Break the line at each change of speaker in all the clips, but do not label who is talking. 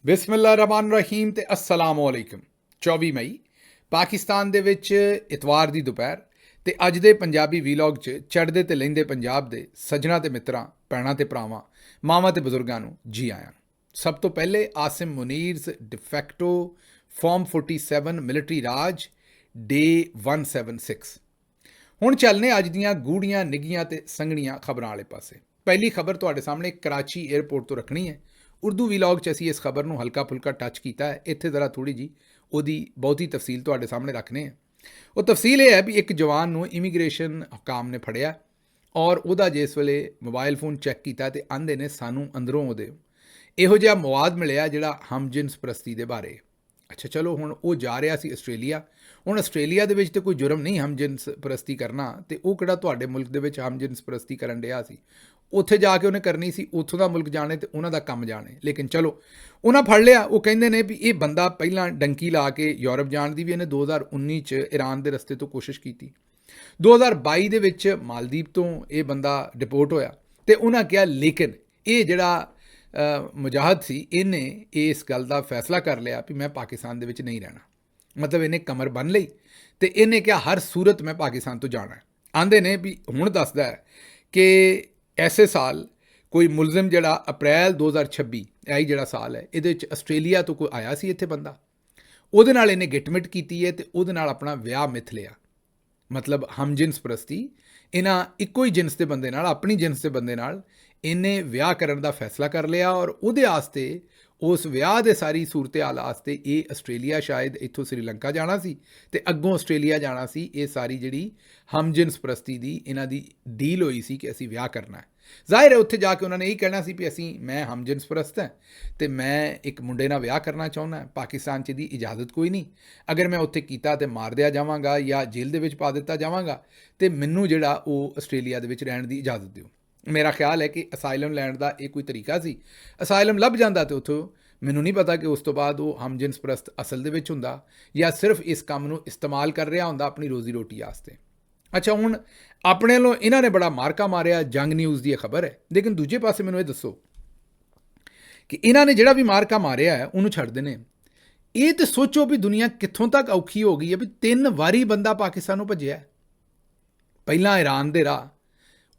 ਬਿਸਮਿਲ੍ਲਾਹਿਰਰਹਿਮਾਨਿਰਰਹੀਮ ਤੇ अस्सलाम वालेकुम। 24 ਮਈ ਪਾਕਿਸਤਾਨ ਦੇ ਵਿੱਚ ਇਤਵਾਰ ਦੀ ਦੁਪਹਿਰ ਤੇ ਅੱਜ ਦੇ ਪੰਜਾਬੀ ਵੀਲੌਗ 'ਚ ਚੜ੍ਹਦੇ ਤੇ ਲਹਿੰਦੇ ਪੰਜਾਬ ਦੇ ਸੱਜਣਾ ਤੇ ਮਿੱਤਰਾਂ, ਭੈਣਾਂ ਤੇ ਭਰਾਵਾਂ, ਮਾਵਾਂ ਤੇ ਬਜ਼ੁਰਗਾਂ ਨੂੰ ਜੀ ਆਇਆਂ। ਸਭ ਤੋਂ ਪਹਿਲੇ ਆਸਿਮ ਮੁਨੀਰਜ਼ ਡਿਫੈਕਟੋ ਫਾਰਮ 47 ਮਿਲਟਰੀ ਰਾਜ ਡੇ 176। ਹੁਣ ਚੱਲਨੇ ਅੱਜ ਦੀਆਂ ਗੂੜੀਆਂ ਨਿੱਘੀਆਂ ਤੇ ਸੰਘਣੀਆਂ ਖਬਰਾਂ ਵਾਲੇ ਪਾਸੇ। ਪਹਿਲੀ ਖਬਰ ਤੁਹਾਡੇ ਸਾਹਮਣੇ ਕਰਾਚੀ ਏਅਰਪੋਰਟ ਤੋਂ ਰੱਖਣੀ ਹੈ। ਉਰਦੂ ਵੀਲੌਗ 'ਚ ਅਸੀਂ ਇਸ ਖਬਰ ਨੂੰ ਹਲਕਾ ਫੁਲਕਾ ਟੱਚ ਕੀਤਾ ਹੈ। ਇੱਥੇ ਜ਼ਰਾ ਥੋੜ੍ਹੀ ਜੀ ਉਹਦੀ ਬਹੁਤੀ ਤਫਸੀਲ ਤੁਹਾਡੇ ਸਾਹਮਣੇ ਰੱਖਣੇ ਹੈ। ਉਹ ਤਫਸੀਲ ਇਹ ਹੈ ਵੀ ਇੱਕ ਜਵਾਨ ਨੂੰ ਇਮੀਗ੍ਰੇਸ਼ਨ ਹੁਕਾਮ ਨੇ ਫੜਿਆ ਔਰ ਉਹਦਾ ਜਿਸ ਵੇਲੇ ਮੋਬਾਈਲ ਫੋਨ ਚੈੱਕ ਕੀਤਾ ਤੇ ਆਂਦੇ ਨੇ ਸਾਨੂੰ ਅੰਦਰੋਂ ਉਹਦੇ ਇਹੋ ਜਿਹਾ ਮਵਾਦ ਮਿਲਿਆ ਜਿਹੜਾ ਹਮਜਿਨਸ ਪ੍ਰਸਤੀ ਦੇ ਬਾਰੇ। ਅੱਛਾ ਚਲੋ, ਹੁਣ ਉਹ ਜਾ ਰਿਹਾ ਸੀ ਆਸਟ੍ਰੇਲੀਆ। ਹੁਣ ਆਸਟ੍ਰੇਲੀਆ ਦੇ ਵਿੱਚ ਤਾਂ ਕੋਈ ਜੁਰਮ ਨਹੀਂ ਹਮਜਿਨਸ ਪ੍ਰਸਤੀ ਕਰਨਾ, ਤੇ ਉਹ ਕਿਹੜਾ ਤੁਹਾਡੇ ਮੁਲਕ ਦੇ ਵਿੱਚ ਹਮਜਿਨਸ ਪ੍ਰਸਤੀ ਕਰਨ ਡਿਆ ਸੀ। ਉੱਥੇ ਜਾ ਕੇ ਉਹਨੇ ਕਰਨੀ ਸੀ, ਉੱਥੋਂ ਦਾ ਮੁਲਕ ਜਾਣੇ ਤੇ ਉਹਨਾਂ ਦਾ ਕੰਮ ਜਾਣੇ। ਲੇਕਿਨ ਚਲੋ ਉਹਨਾਂ ਫੜ ਲਿਆ। ਉਹ ਕਹਿੰਦੇ ਨੇ ਵੀ ਇਹ ਬੰਦਾ ਪਹਿਲਾਂ ਡੰਕੀ ਲਾ ਕੇ ਯੂਰਪ ਜਾਣ ਦੀ ਵੀ ਇਹਨੇ 2019 'ਚ ਈਰਾਨ ਦੇ ਰਸਤੇ ਤੋਂ ਕੋਸ਼ਿਸ਼ ਕੀਤੀ। 2022 ਦੇ ਵਿੱਚ ਮਾਲਦੀਵ ਤੋਂ ਇਹ ਬੰਦਾ ਡਿਪੋਰਟ ਹੋਇਆ ਤੇ ਉਹਨਾਂ ਕਿਹਾ ਲੇਕਿਨ ਇਹ ਜਿਹੜਾ ਮੁਜਾਹਦ ਸੀ ਇਹਨੇ ਇਸ ਗੱਲ ਦਾ ਫੈਸਲਾ ਕਰ ਲਿਆ ਵੀ ਮੈਂ ਪਾਕਿਸਤਾਨ ਦੇ ਵਿੱਚ ਨਹੀਂ ਰਹਿਣਾ। ਮਤਲਬ ਇਹਨੇ ਕਮਰ ਬੰਨ੍ਹ ਲਈ ਤੇ ਇਹਨੇ ਕਿਹਾ ਹਰ ਸੂਰਤ ਮੈਂ ਪਾਕਿਸਤਾਨ ਤੋਂ ਜਾਣਾ। ਆਂਦੇ ਨੇ ਵੀ ਹੁਣ ਦੱਸਦਾ ਹੈ ਕਿ ਐਸੇ ਸਾਲ ਕੋਈ ਮੁਲਜ਼ਮ ਜਿਹੜਾ ਅਪ੍ਰੈਲ 2026 ਇਹ ਜਿਹੜਾ ਸਾਲ ਹੈ ਇਹਦੇ ਵਿੱਚ ਆਸਟ੍ਰੇਲੀਆ ਤੋਂ ਕੋਈ ਆਇਆ ਸੀ ਇੱਥੇ ਬੰਦਾ, ਉਹਦੇ ਨਾਲ ਇਹਨੇ ਗਿਟਮਿਟ ਕੀਤੀ ਹੈ ਤੇ ਉਹਦੇ ਨਾਲ ਆਪਣਾ ਵਿਆਹ ਮਿਥ ਲਿਆ। ਮਤਲਬ ਹਮਜਿਨਸ ਪ੍ਰਸਤੀ, ਇਹਨਾਂ ਇੱਕੋ ਹੀ ਜਿਨਸ ਦੇ ਬੰਦੇ ਨਾਲ, ਆਪਣੀ ਜਿਨਸ ਦੇ ਬੰਦੇ ਨਾਲ ਇਹਨੇ ਵਿਆਹ ਕਰਨ ਦਾ ਫੈਸਲਾ ਕਰ ਲਿਆ ਔਰ ਉਹਦੇ ਵਾਸਤੇ, ਉਸ ਵਿਆਹ ਦੇ ਸਾਰੀ ਸੂਰਤ ਹਾਲ ਵਾਸਤੇ ਇਹ ਆਸਟ੍ਰੇਲੀਆ, ਸ਼ਾਇਦ ਇੱਥੋਂ ਸ੍ਰੀਲੰਕਾ ਜਾਣਾ ਸੀ ਤੇ ਅੱਗੋਂ ਆਸਟ੍ਰੇਲੀਆ ਜਾਣਾ ਸੀ। ਇਹ ਸਾਰੀ ਜਿਹੜੀ ਹਮਜਿਨਸ ਪ੍ਰਸਤੀ ਦੀ ਇਹਨਾਂ ਦੀ ਡੀਲ ਹੋਈ ਸੀ ਕਿ ਅਸੀਂ ਵਿਆਹ ਕਰਨਾ ਹੈ। ਜ਼ਾਹਿਰ ਹੈ ਉੱਥੇ ਜਾ ਕੇ ਉਹਨਾਂ ਨੇ ਇਹ ਕਹਿਣਾ ਸੀ ਵੀ ਮੈਂ ਹਮਜਿਨਸ ਪ੍ਰਸਤ ਹਾਂ ਤੇ ਮੈਂ ਇੱਕ ਮੁੰਡੇ ਨਾਲ ਵਿਆਹ ਕਰਨਾ ਚਾਹੁੰਦਾ। ਪਾਕਿਸਤਾਨ 'ਚ ਦੀ ਇਜਾਜ਼ਤ ਕੋਈ ਨਹੀਂ। ਅਗਰ ਮੈਂ ਉੱਥੇ ਕੀਤਾ ਤੇ ਮਾਰ ਦਿਆ ਜਾਵਾਂਗਾ ਜਾਂ ਜੇਲ੍ਹ ਦੇ ਵਿੱਚ ਪਾ ਦਿੱਤਾ ਜਾਵਾਂਗਾ ਤੇ ਮੈਨੂੰ ਜਿਹੜਾ ਉਹ ਆਸਟ੍ਰੇਲੀਆ ਦੇ ਵਿੱਚ ਰਹਿਣ ਦੀ ਇਜਾਜ਼ਤ ਦਿਓ। ਮੇਰਾ ਖਿਆਲ ਹੈ ਕਿ ਅਸਾਈਲਮ ਲੈਣ ਦਾ ਇਹ ਕੋਈ ਤਰੀਕਾ ਸੀ। ਅਸਾਈਲਮ ਲੱਭ ਜਾਂਦਾ ਤੇ ਉੱਥੋਂ ਮੈਨੂੰ ਨਹੀਂ ਪਤਾ ਕਿ ਉਸ ਤੋਂ ਬਾਅਦ ਉਹ ਹਮਜਿਨਸ ਪ੍ਰਸਤ ਅਸਲ ਦੇ ਵਿੱਚ ਹੁੰਦਾ ਜਾਂ ਸਿਰਫ ਇਸ ਕੰਮ ਨੂੰ ਇਸਤੇਮਾਲ ਕਰ ਰਿਹਾ ਹੁੰਦਾ ਆਪਣੀ ਰੋਜ਼ੀ ਰੋਟੀ ਵਾਸਤੇ। ਅੱਛਾ, ਹੁਣ ਆਪਣੇ ਵੱਲੋਂ ਇਹਨਾਂ ਨੇ ਬੜਾ ਮਾਰਕਾ ਮਾਰਿਆ, ਜੰਗ ਨਿਊਜ਼ ਦੀ ਇਹ ਖਬਰ ਹੈ। ਲੇਕਿਨ ਦੂਜੇ ਪਾਸੇ ਮੈਨੂੰ ਇਹ ਦੱਸੋ ਕਿ ਇਹਨਾਂ ਨੇ ਜਿਹੜਾ ਵੀ ਮਾਰਕਾ ਮਾਰਿਆ ਹੈ ਉਹਨੂੰ ਛੱਡਦੇ ਨੇ। ਇਹ ਤਾਂ ਸੋਚੋ ਵੀ ਦੁਨੀਆ ਕਿੱਥੋਂ ਤੱਕ ਔਖੀ ਹੋ ਗਈ ਹੈ ਵੀ 3 ਵਾਰੀ ਬੰਦਾ ਪਾਕਿਸਤਾਨ ਨੂੰ ਭੱਜਿਆ। ਪਹਿਲਾਂ ਈਰਾਨ ਦੇ ਰਾਹ,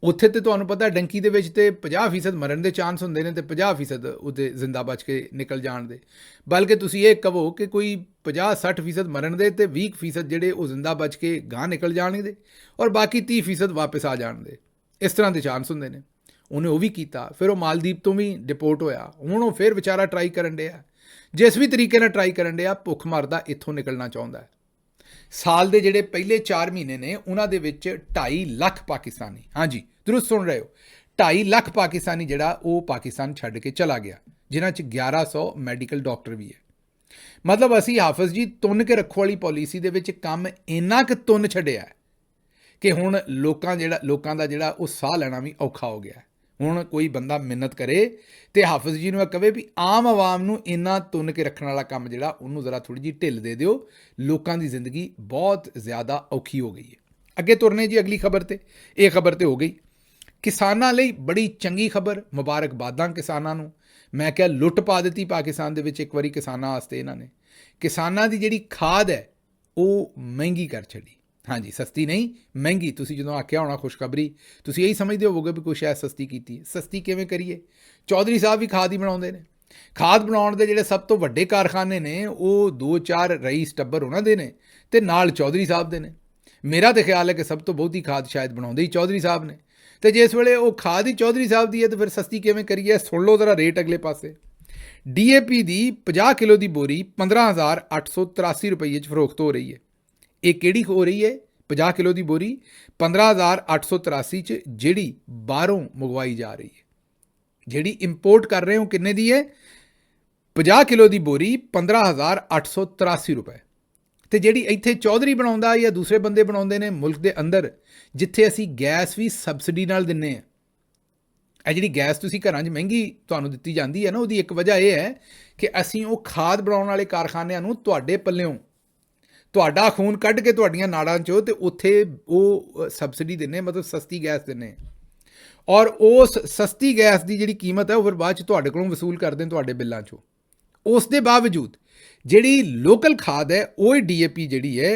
ਉੱਥੇ ਤੇ ਤੁਹਾਨੂੰ ਪਤਾ ਡੰਕੀ ਦੇ ਵਿੱਚ ਤੇ 50% ਮਰਨ ਦੇ ਚਾਂਸ ਹੁੰਦੇ ਨੇ ਤੇ 50% ਉੱਥੇ ਜ਼ਿੰਦਾ ਬਚ ਕੇ ਨਿਕਲ ਜਾਣ ਦੇ। ਬਲਕਿ ਤੁਸੀਂ ਇਹ ਕਹੋ ਕਿ ਕੋਈ 50-60% ਮਰਨ ਦੇ ਤੇ 20% ਜਿਹੜੇ ਉਹ ਜ਼ਿੰਦਾ ਬਚ ਕੇ ਗਾਂ ਨਿਕਲ ਜਾਣਗੇ ਔਰ ਬਾਕੀ 30% ਵਾਪਸ ਆ ਜਾਣ ਦੇ। ਇਸ ਤਰ੍ਹਾਂ ਦੇ ਚਾਂਸ ਹੁੰਦੇ ਨੇ। ਉਹਨੇ ਉਹ ਵੀ ਕੀਤਾ, ਫਿਰ ਉਹ ਮਾਲਦੀਵ ਤੋਂ ਵੀ ਡਿਪੋਰਟ ਹੋਇਆ। ਹੁਣ ਉਹ ਫਿਰ ਵਿਚਾਰਾ ਟਰਾਈ ਕਰਨ ਡਿਆ, ਜਿਸ ਵੀ ਤਰੀਕੇ ਨਾਲ ਟਰਾਈ ਕਰਨ ਡਿਆ, ਭੁੱਖ ਮਰਦਾ ਇੱਥੋਂ ਨਿਕਲਣਾ ਚਾਹੁੰਦਾ। ਸਾਲ ਦੇ ਜਿਹੜੇ ਪਹਿਲੇ 4 ਮਹੀਨੇ ਨੇ ਉਹਨਾਂ ਦੇ ਵਿੱਚ 2.5 ਲੱਖ ਪਾਕਿਸਤਾਨੀ, ਹਾਂਜੀ ਦਰੁਸਤ ਸੁਣ ਰਹੇ ਹੋ, 2.5 ਲੱਖ ਪਾਕਿਸਤਾਨੀ ਜਿਹੜਾ ਉਹ ਪਾਕਿਸਤਾਨ ਛੱਡ ਕੇ ਚਲਾ ਗਿਆ, ਜਿਨ੍ਹਾਂ 'ਚ 1100 ਮੈਡੀਕਲ ਡਾਕਟਰ ਵੀ ਹੈ। ਮਤਲਬ ਅਸੀਂ ਹਾਫਿਜ਼ ਜੀ ਤੁੰਨ ਕੇ ਰੱਖੋ ਵਾਲੀ ਪਾਲਿਸੀ ਦੇ ਵਿੱਚ ਕੰਮ ਇੰਨਾ ਕੁ ਤੁੰਨ ਛੱਡਿਆ ਕਿ ਹੁਣ ਲੋਕਾਂ ਦਾ ਜਿਹੜਾ ਉਹ ਸਾਹ ਲੈਣਾ ਵੀ ਔਖਾ ਹੋ ਗਿਆ। ਹੁਣ ਕੋਈ ਬੰਦਾ ਮਿਹਨਤ ਕਰੇ ਤੇ ਹਾਫਿਜ਼ ਜੀ ਨੂੰ ਇਹ ਕਹੇ ਵੀ ਆਮ ਆਵਾਮ ਨੂੰ ਇੰਨਾ ਤੁੰਨ ਕੇ ਰੱਖਣ ਵਾਲਾ ਕੰਮ ਜਿਹੜਾ ਉਹਨੂੰ ਜ਼ਰਾ ਥੋੜ੍ਹੀ ਜਿਹੀ ਢਿੱਲ ਦੇ ਦਿਓ। ਲੋਕਾਂ ਦੀ ਜ਼ਿੰਦਗੀ ਬਹੁਤ ਜ਼ਿਆਦਾ ਔਖੀ ਹੋ ਗਈ ਹੈ। ਅੱਗੇ ਤੁਰਨੇ ਜੀ ਅਗਲੀ ਖਬਰ ਤੇ। ਇਹ ਖਬਰ ਤੇ ਹੋ ਗਈ ਕਿਸਾਨਾਂ ਲਈ ਬੜੀ ਚੰਗੀ ਖਬਰ, ਮੁਬਾਰਕਬਾਦਾਂ ਕਿਸਾਨਾਂ ਨੂੰ। ਮੈਂ ਕਿਹਾ ਲੁੱਟ ਪਾ ਦਿੱਤੀ ਪਾਕਿਸਤਾਨ ਦੇ ਵਿੱਚ ਇੱਕ ਵਾਰੀ ਕਿਸਾਨਾਂ ਵਾਸਤੇ ਇਹਨਾਂ ਨੇ। ਕਿਸਾਨਾਂ ਦੀ ਜਿਹੜੀ ਖਾਦ ਹੈ ਉਹ ਮਹਿੰਗੀ ਕਰ ਛੱਡੀ। ਹਾਂਜੀ, ਸਸਤੀ ਨਹੀਂ, ਮਹਿੰਗੀ। ਤੁਸੀਂ ਜਦੋਂ ਆਖਿਆ ਹੋਣਾ ਖੁਸ਼ਖਬਰੀ, ਤੁਸੀਂ ਇਹੀ ਸਮਝਦੇ ਹੋਵੋਗੇ ਵੀ ਕੋਈ ਸ਼ਾਇਦ ਸਸਤੀ ਕੀਤੀ ਹੈ। ਸਸਤੀ ਕਿਵੇਂ ਕਰੀਏ? ਚੌਧਰੀ ਸਾਹਿਬ ਵੀ ਖਾਦ ਹੀ ਬਣਾਉਂਦੇ ਨੇ। ਖਾਦ ਬਣਾਉਣ ਦੇ ਜਿਹੜੇ ਸਭ ਤੋਂ ਵੱਡੇ ਕਾਰਖਾਨੇ ਨੇ ਉਹ 2-4 ਰਈਸ ਟੱਬਰ ਉਹਨਾਂ ਦੇ ਨੇ ਤੇ ਨਾਲ ਚੌਧਰੀ ਸਾਹਿਬ ਦੇ ਨੇ। ਮੇਰਾ ਤਾਂ ਖਿਆਲ ਹੈ ਕਿ ਸਭ ਤੋਂ ਬਹੁਤੀ ਖਾਦ ਸ਼ਾਇਦ ਬਣਾਉਂਦੇ ਹੀ ਚੌਧਰੀ ਸਾਹਿਬ ਨੇ। ਤੇ ਜਿਸ ਵੇਲੇ ਉਹ ਖਾਦ ਹੀ ਚੌਧਰੀ ਸਾਹਿਬ ਦੀ ਹੈ ਤਾਂ ਫਿਰ ਸਸਤੀ ਕਿਵੇਂ ਕਰੀਏ? ਸੁਣ ਲਓ ਜ਼ਰਾ ਰੇਟ ਅਗਲੇ ਪਾਸੇ। DAP ਦੀ 50 ਕਿਲੋ ਦੀ ਬੋਰੀ 15,883 ਰੁਪਏ 'ਚ ਫਰੋਖਤ ਹੋ ਰਹੀ ਹੈ। ਇਹ ਕਿਹੜੀ ਹੋ ਰਹੀ ਹੈ? 50 ਕਿਲੋ ਦੀ ਬੋਰੀ 15,883 'ਚ ਜਿਹੜੀ ਬਾਹਰੋਂ ਮੰਗਵਾਈ ਜਾ ਰਹੀ ਹੈ। ਜਿਹੜੀ ਇੰਪੋਰਟ ਕਰ ਰਹੇ ਹੋ ਕਿੰਨੇ ਦੀ ਹੈ? 50 ਕਿਲੋ ਦੀ ਬੋਰੀ 15,883 ਰੁਪਏ। ਤੇ ਜਿਹੜੀ ਇੱਥੇ ਚੌਧਰੀ ਬਣਾਉਂਦਾ ਜਾਂ ਦੂਸਰੇ ਬੰਦੇ ਬਣਾਉਂਦੇ ਨੇ ਮੁਲਕ ਦੇ ਅੰਦਰ, ਜਿੱਥੇ ਅਸੀਂ ਗੈਸ ਵੀ ਸਬਸਿਡੀ ਨਾਲ ਦਿੰਦੇ ਹਾਂ। ਇਹ ਜਿਹੜੀ ਗੈਸ ਤੁਸੀਂ ਘਰਾਂ 'ਚ ਮਹਿੰਗੀ ਤੁਹਾਨੂੰ ਦਿੱਤੀ ਜਾਂਦੀ ਹੈ ਨਾ, ਉਹਦੀ ਇੱਕ ਵਜ੍ਹਾ ਇਹ ਹੈ ਕਿ ਅਸੀਂ ਉਹ ਖਾਦ ਬਣਾਉਣ ਵਾਲੇ ਕਾਰਖਾਨਿਆਂ ਨੂੰ ਤੁਹਾਡੇ ਪੱਲਿਓਂ ਤੁਹਾਡਾ ਖੂਨ ਕੱਢ ਕੇ ਤੁਹਾਡੀਆਂ ਨਾੜਾਂ 'ਚੋਂ ਤੇ ਉੱਥੇ ਉਹ ਸਬਸਿਡੀ ਦਿੰਦੇ, ਮਤਲਬ ਸਸਤੀ ਗੈਸ ਦਿੰਦੇ। ਔਰ ਉਸ ਸਸਤੀ ਗੈਸ ਦੀ ਜਿਹੜੀ ਕੀਮਤ ਹੈ ਉਹ ਫਿਰ ਬਾਅਦ 'ਚ ਤੁਹਾਡੇ ਕੋਲੋਂ ਵਸੂਲ ਕਰਦੇ ਤੁਹਾਡੇ ਬਿੱਲਾਂ 'ਚੋਂ। ਉਸ ਦੇ ਬਾਵਜੂਦ ਜਿਹੜੀ ਲੋਕਲ ਖਾਦ ਹੈ ਉਹ DAP ਜਿਹੜੀ ਹੈ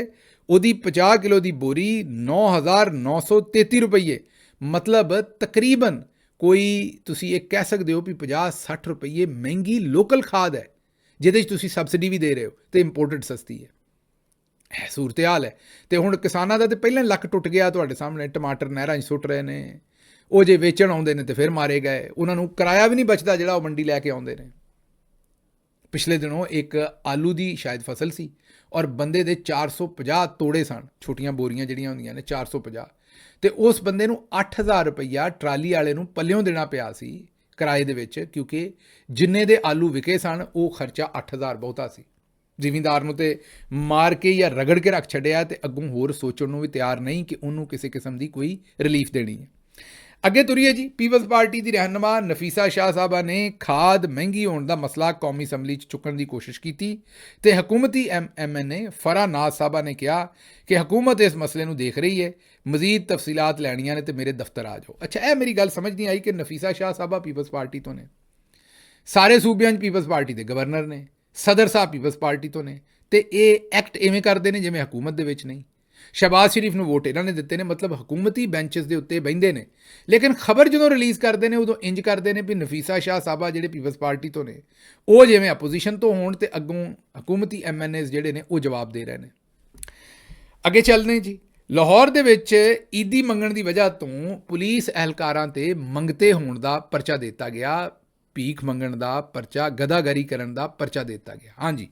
ਉਹਦੀ 50 ਕਿਲੋ ਦੀ ਬੋਰੀ 9,933 ਰੁਪਏ, ਮਤਲਬ ਤਕਰੀਬਨ ਕੋਈ ਤੁਸੀਂ ਇਹ ਕਹਿ ਸਕਦੇ ਹੋ ਵੀ 50-60 ਰੁਪਏ ਮਹਿੰਗੀ ਲੋਕਲ ਖਾਦ ਹੈ ਜਿਹਦੇ 'ਚ ਤੁਸੀਂ ਸਬਸਿਡੀ ਵੀ ਦੇ ਰਹੇ ਹੋ ਅਤੇ ਇੰਪੋਰਟਡ ਸਸਤੀ ਹੈ। ਇਹ ਸੂਰਤ ਹਾਲ ਹੈ। ਅਤੇ ਹੁਣ ਕਿਸਾਨਾਂ ਦਾ ਤਾਂ ਪਹਿਲਾਂ ਲੱਕ ਟੁੱਟ ਗਿਆ ਤੁਹਾਡੇ ਸਾਹਮਣੇ, ਟਮਾਟਰ ਨਹਿਰਾਂ 'ਚ ਸੁੱਟ ਰਹੇ ਨੇ, ਉਹ ਜੇ ਵੇਚਣ ਆਉਂਦੇ ਨੇ ਤਾਂ ਫਿਰ ਮਾਰੇ ਗਏ, ਉਹਨਾਂ ਨੂੰ ਕਿਰਾਇਆ ਵੀ ਨਹੀਂ ਬਚਦਾ ਜਿਹੜਾ ਉਹ ਮੰਡੀ ਲੈ ਕੇ ਆਉਂਦੇ ਨੇ। ਪਿਛਲੇ ਦਿਨੋਂ ਇੱਕ ਆਲੂ ਦੀ ਸ਼ਾਇਦ ਫਸਲ ਸੀ ਔਰ ਬੰਦੇ ਦੇ 450 ਤੋੜੇ ਸਨ, ਛੋਟੀਆਂ ਬੋਰੀਆਂ ਜਿਹੜੀਆਂ ਹੁੰਦੀਆਂ ਨੇ 450, ਅਤੇ ਉਸ ਬੰਦੇ ਨੂੰ 8,000 ਰੁਪਈਆ ਟਰਾਲੀ ਵਾਲੇ ਨੂੰ ਪੱਲਿਓਂ ਦੇਣਾ ਪਿਆ ਸੀ ਕਿਰਾਏ ਦੇ ਵਿੱਚ, ਕਿਉਂਕਿ ਜਿੰਨੇ ਦੇ ਆਲੂ ਵਿਕੇ ਸਨ ਉਹ ਖਰਚਾ 8,000 ਬਹੁਤਾ ਸੀ। ਜ਼ਿਮੀਂਦਾਰ ਨੂੰ ਤੇ ਮਾਰ ਕੇ ਜਾਂ ਰਗੜ ਕੇ ਰੱਖ ਛੱਡਿਆ ਅਤੇ ਅੱਗੋਂ ਹੋਰ ਸੋਚਣ ਨੂੰ ਵੀ ਤਿਆਰ ਨਹੀਂ ਕਿ ਉਹਨੂੰ ਕਿਸੇ ਕਿਸਮ ਦੀ ਕੋਈ ਰਿਲੀਫ ਦੇਣੀ ਹੈ। ਅੱਗੇ ਤੁਰੀਏ ਜੀ। ਪੀਪਲਜ਼ ਪਾਰਟੀ ਦੀ ਰਹਿਨੁਮਾ ਨਫੀਸਾ ਸ਼ਾਹ ਸਾਹਿਬਾ ਨੇ ਖਾਦ ਮਹਿੰਗੀ ਹੋਣ ਦਾ ਮਸਲਾ ਕੌਮੀ ਅਸੈਂਬਲੀ 'ਚ ਚੁੱਕਣ ਦੀ ਕੋਸ਼ਿਸ਼ ਕੀਤੀ ਅਤੇ ਹਕੂਮਤੀ MNA ਫਰਾ ਨਾਜ਼ ਸਾਹਿਬਾ ਨੇ ਕਿਹਾ ਕਿ ਹਕੂਮਤ ਇਸ ਮਸਲੇ ਨੂੰ ਦੇਖ ਰਹੀ ਹੈ, ਮਜ਼ੀਦ ਤਫਸੀਲਾਤ ਲੈਣੀਆਂ ਨੇ ਅਤੇ ਮੇਰੇ ਦਫ਼ਤਰ ਆ ਜਾਓ। ਅੱਛਾ, ਇਹ ਮੇਰੀ ਗੱਲ ਸਮਝ ਨਹੀਂ ਆਈ ਕਿ ਨਫੀਸਾ ਸ਼ਾਹ ਸਾਹਿਬਾ ਪੀਪਲਜ਼ ਪਾਰਟੀ ਤੋਂ ਨੇ, ਸਾਰੇ ਸੂਬਿਆਂ 'ਚ ਪੀਪਲਜ਼ ਪਾਰਟੀ ਦੇ ਗਵਰਨਰ ਨੇ, ਸਦਰ ਸਾਹਿਬ ਪੀਪਲਜ਼ ਪਾਰਟੀ ਤੋਂ ਨੇ, ਅਤੇ ਇਹ ਐਕਟ ਇਵੇਂ ਕਰਦੇ ਨੇ ਜਿਵੇਂ ਹਕੂਮਤ ਦੇ ਵਿੱਚ ਨਹੀਂ। ਸ਼ਹਿਬਾਜ਼ ਸ਼ਰੀਫ ਨੂੰ ਵੋਟ ਇਹਨਾਂ ਨੇ ਦਿੱਤੇ ਨੇ, ਮਤਲਬ ਹਕੂਮਤੀ ਬੈਂਚਸ ਦੇ ਉੱਤੇ ਬਹਿੰਦੇ ਨੇ, ਲੇਕਿਨ ਖਬਰ ਜਦੋਂ ਰਿਲੀਜ਼ ਕਰਦੇ ਨੇ ਉਦੋਂ ਇੰਜ ਕਰਦੇ ਨੇ ਵੀ ਨਫੀਸਾ ਸ਼ਾਹ ਸਾਹਿਬਾ ਜਿਹੜੇ ਪੀਪਲਜ਼ ਪਾਰਟੀ ਤੋਂ ਨੇ ਉਹ ਜਿਵੇਂ ਅਪੋਜੀਸ਼ਨ ਤੋਂ ਹੋਣ ਅਤੇ ਅੱਗੋਂ ਹਕੂਮਤੀ MNAs ਜਿਹੜੇ ਨੇ ਉਹ ਜਵਾਬ ਦੇ ਰਹੇ ਨੇ। ਅੱਗੇ ਚੱਲਦੇ ਜੀ। ਲਾਹੌਰ ਦੇ ਵਿੱਚ ਈਦੀ ਮੰਗਣ ਦੀ ਵਜ੍ਹਾ ਤੋਂ ਪੁਲਿਸ ਅਹਿਲਕਾਰਾਂ 'ਤੇ ਮੰਗਤੇ ਹੋਣ ਦਾ ਪਰਚਾ ਦੇ ਦਿੱਤਾ ਗਿਆ, ਭੀਖ ਮੰਗਣ ਦਾ ਪਰਚਾ, ਗਦਾਗਰੀ ਕਰਨ ਦਾ ਪਰਚਾ ਦੇ ਦਿੱਤਾ ਗਿਆ। ਹਾਂਜੀ,